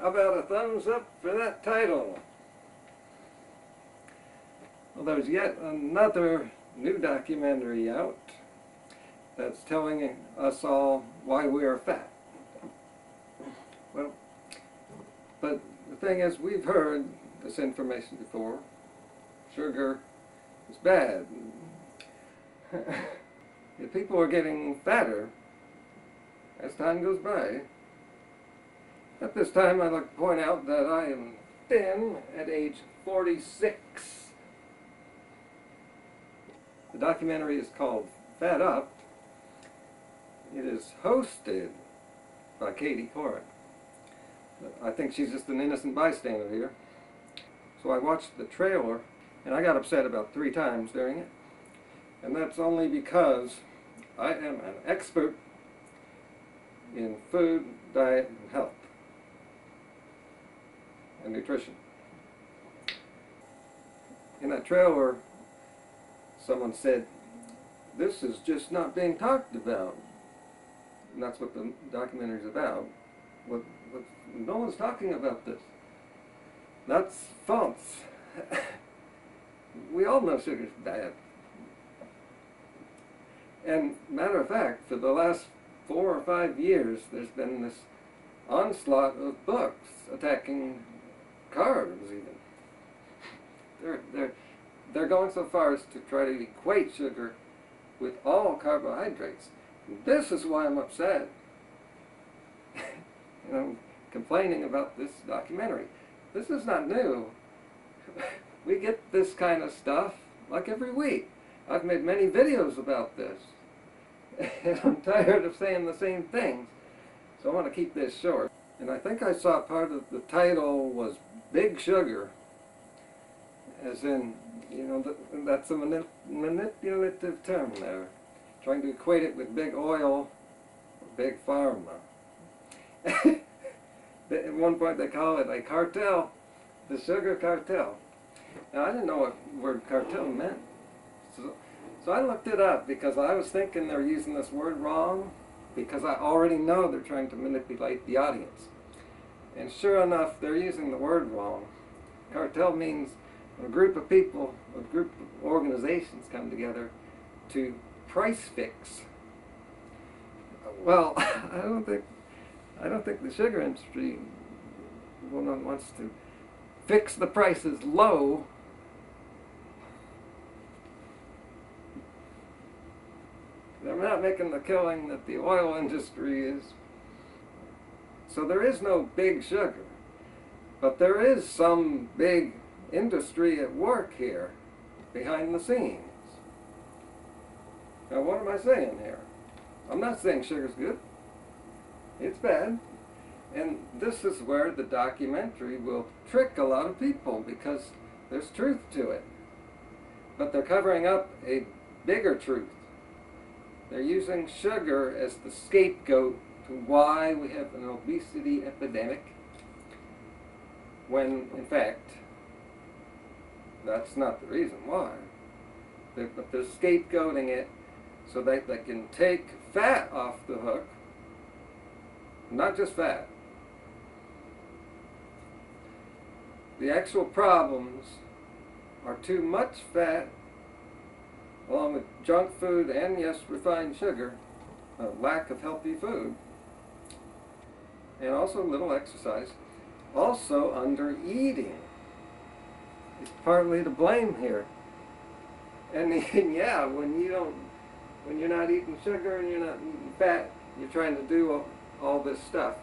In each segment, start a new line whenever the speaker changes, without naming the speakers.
How about a thumbs up for that title? Well, there's yet another new documentary out that's telling us all why we are fat. Well, but the thing is, we've heard this information before. Sugar is bad. If people are getting fatter as time goes by. At this time, I'd like to point out that I am thin at age 46. The documentary is called Fat Up. It is hosted by Katie Couric. I think she's just an innocent bystander here. So I watched the trailer, and I got upset about 3 times during it. And that's only because I am an expert in food, diet, and health, and nutrition. In that trailer, someone said, "This is just not being talked about." And that's what the documentary is about. No one's talking about this. That's false. We all know sugar's bad. And matter of fact, for the last 4 or 5 years, there's been this onslaught of books attacking carbs even. They're going so far as to try to equate sugar with all carbohydrates. This is why I'm upset. And I'm complaining about this documentary. This is not new. We get this kind of stuff like every week. I've made many videos about this. And I'm tired of saying the same things. So I want to keep this short. And I think I saw part of the title was Big Sugar. As in, you know, that's a manipulative term there. Trying to equate it with big oil or big pharma. At one point they call it a cartel, the sugar cartel. Now I didn't know what the word cartel meant. So I looked it up because I was thinking they're using this word wrong, because I already know they're trying to manipulate the audience. And sure enough, they're using the word wrong. Cartel means a group of people, a group of organizations come together to price fix. Well, I don't think the sugar industry wants to fix the prices low. They're not making the killing that the oil industry is. So there is no big sugar. But there is some big industry at work here, behind the scenes. Now what am I saying here? I'm not saying sugar's good. It's bad. And this is where the documentary will trick a lot of people, because there's truth to it. But they're covering up a bigger truth. They're using sugar as the scapegoat to why we have an obesity epidemic, when in fact that's not the reason why. But they're scapegoating it so that they can take fat off the hook. Not just fat. The actual problems are too much fat, along with junk food and, yes, refined sugar, a lack of healthy food, and also little exercise. Also, under eating is partly to blame here. And yeah, when you're not eating sugar and you're not eating fat, you're trying to do all this stuff.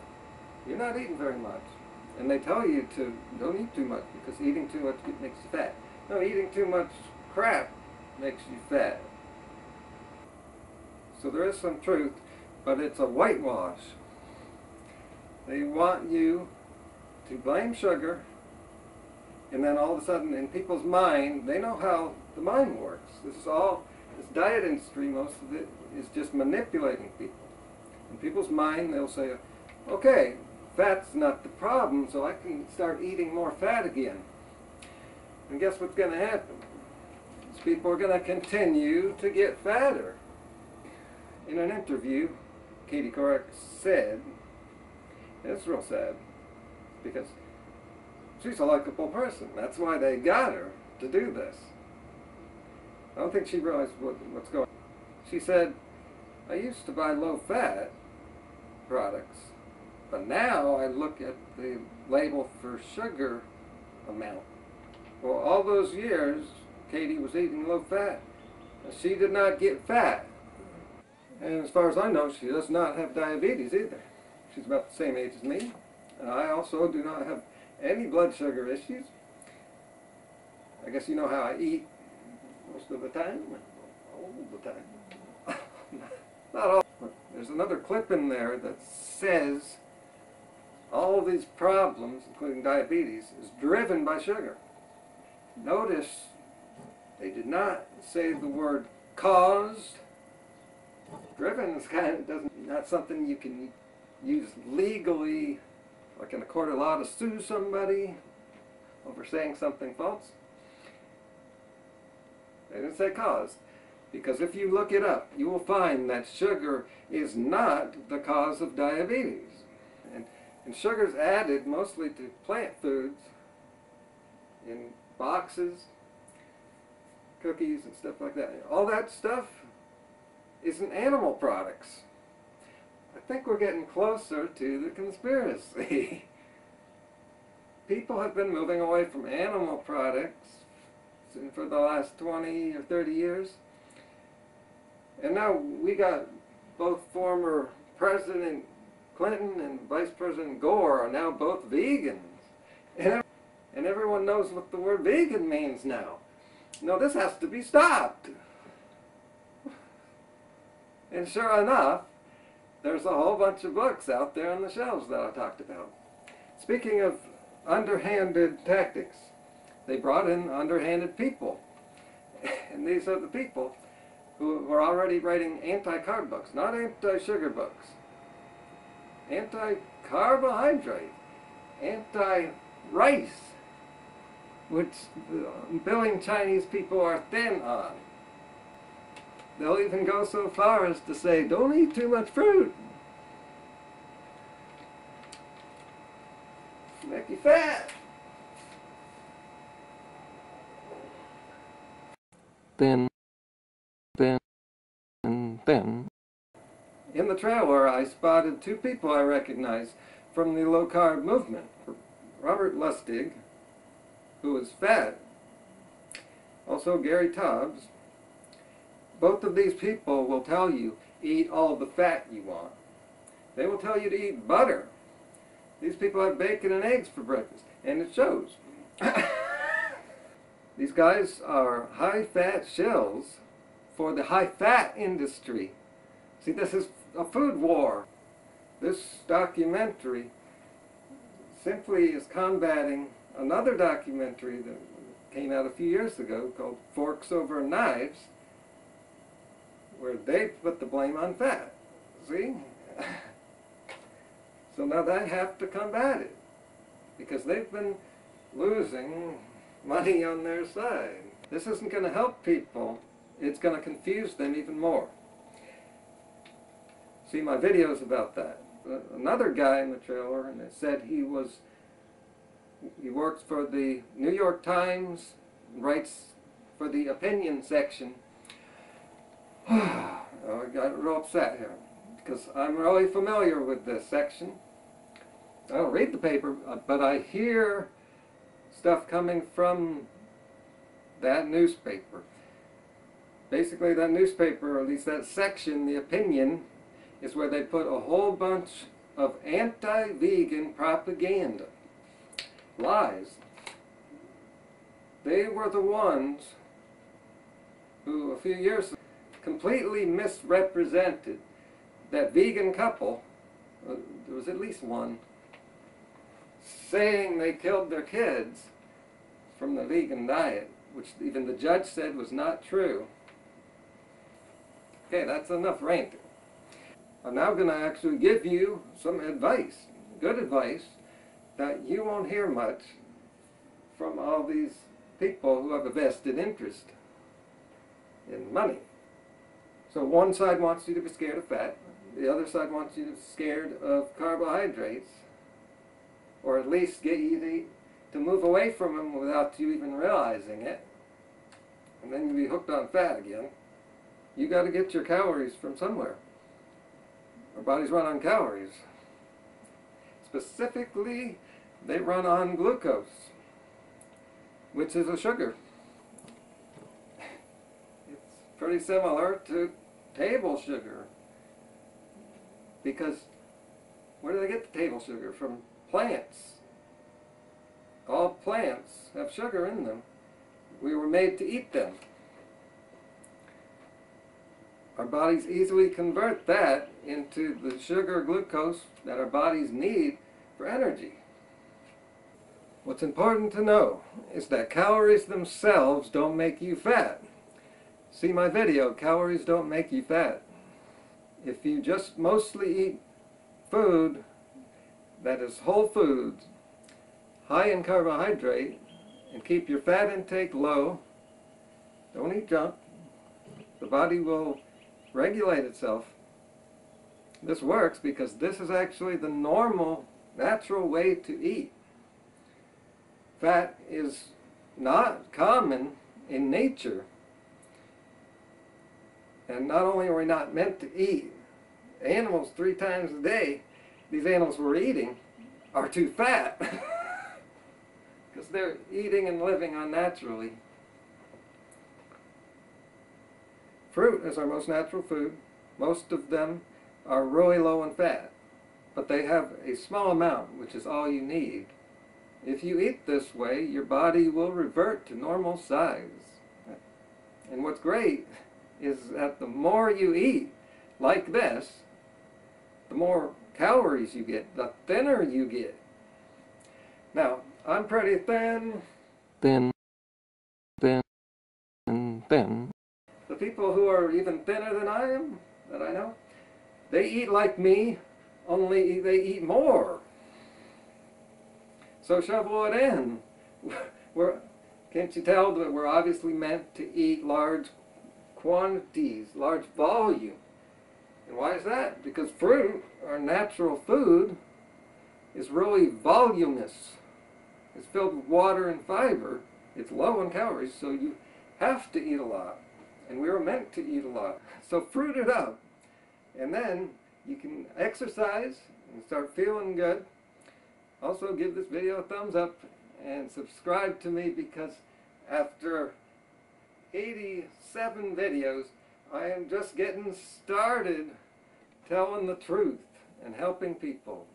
You're not eating very much. And they tell you to don't eat too much, because eating too much makes you fat. No, eating too much crap makes you fat. So there is some truth, but it's a whitewash. They want you to blame sugar, and then all of a sudden in people's mind, they know how the mind works. This diet industry, most of it is just manipulating people. In people's mind, they'll say, okay, fat's not the problem, so I can start eating more fat again. And guess what's going to happen? These people are going to continue to get fatter. In an interview, Katie Couric said, and it's real sad, because she's a likable person. That's why they got her to do this. I don't think she realized what's going on. She said, I used to buy low-fat products, but now I look at the label for sugar amount. Well, all those years, Katie was eating low-fat. She did not get fat. And as far as I know, she does not have diabetes either. She's about the same age as me. And I also do not have any blood sugar issues. I guess you know how I eat most of the time. All the time. Not all. But there's another clip in there that says all of these problems, including diabetes, is driven by sugar. Notice they did not say the word caused. Driven is not something you can use legally, like in a court of law, to sue somebody over saying something false. They didn't say cause, because if you look it up, you will find that sugar is not the cause of diabetes. And sugar's added mostly to plant foods, in boxes, cookies and stuff like that. All that stuff isn't animal products. I think we're getting closer to the conspiracy. People have been moving away from animal products for the last 20 or 30 years. And now we got both former President Clinton and Vice President Gore are now both vegans. And everyone knows what the word vegan means now. No, this has to be stopped. And sure enough, there's a whole bunch of books out there on the shelves that I talked about. Speaking of underhanded tactics, they brought in underhanded people. And these are the people who were already writing anti-carb books, not anti-sugar books. Anti-carbohydrate, anti-rice, which a billion Chinese people are thin on. They'll even go so far as to say, don't eat too much fruit. Make you fat. Thin. In the trailer, I spotted two people I recognized from the low-carb movement. Robert Lustig, who is fat, also Gary Taubes. Both of these people will tell you, eat all the fat you want. They will tell you to eat butter. These people have bacon and eggs for breakfast, and it shows. These guys are high-fat shills for the high-fat industry. See, this is a food war. This documentary simply is combating another documentary that came out a few years ago called Forks Over Knives, where they put the blame on fat. See? So now they have to combat it, because they've been losing money on their side. This isn't going to help people. It's going to confuse them even more. See my videos about that. Another guy in the trailer, and it said he works for the New York Times, writes for the opinion section. I got real upset here, because I'm really familiar with this section. I don't read the paper, but I hear stuff coming from that newspaper. Basically, that newspaper, or at least that section, the opinion, is where they put a whole bunch of anti-vegan propaganda. Lies. They were the ones who, a few years ago, completely misrepresented that vegan couple, there was at least one, saying they killed their kids from the vegan diet, which even the judge said was not true. Okay, that's enough ranting. I'm now going to actually give you some advice, good advice, that you won't hear much from all these people who have a vested interest in money. So one side wants you to be scared of fat, the other side wants you to be scared of carbohydrates, or or at least get you to move away from them without you even realizing it, and then you'll be hooked on fat again. You got to get your calories from somewhere. Our bodies run on calories. Specifically, they run on glucose, which is a sugar. It's pretty similar to table sugar, because where do they get the table sugar? From plants. All plants have sugar in them. We were made to eat them. Our bodies easily convert that into the sugar, glucose, that our bodies need for energy. What's important to know is that calories themselves don't make you fat. See my video, calories don't make you fat. If you just mostly eat food that is whole foods, high in carbohydrate, and keep your fat intake low, don't eat junk, the body will regulate itself. This works because this is actually the normal, natural way to eat. Fat is not common in nature. And not only are we not meant to eat animals 3 times a day, these animals we're eating are too fat. Because they're eating and living unnaturally. Fruit is our most natural food. Most of them are really low in fat, but they have a small amount, which is all you need. If you eat this way, your body will revert to normal size. And what's great is that the more you eat like this, the more calories you get, the thinner you get. Now, I'm pretty thin. Thin. The people who are even thinner than I am, that I know, they eat like me, only they eat more. So shovel it in. Can't you tell that we're obviously meant to eat large quantities, large volume? And why is that? Because fruit, our natural food, is really voluminous. It's filled with water and fiber. It's low in calories, so you have to eat a lot. And we were meant to eat a lot. So fruit it up. And then you can exercise and start feeling good. Also give this video a thumbs up and subscribe to me, because after 87 videos, I am just getting started telling the truth and helping people.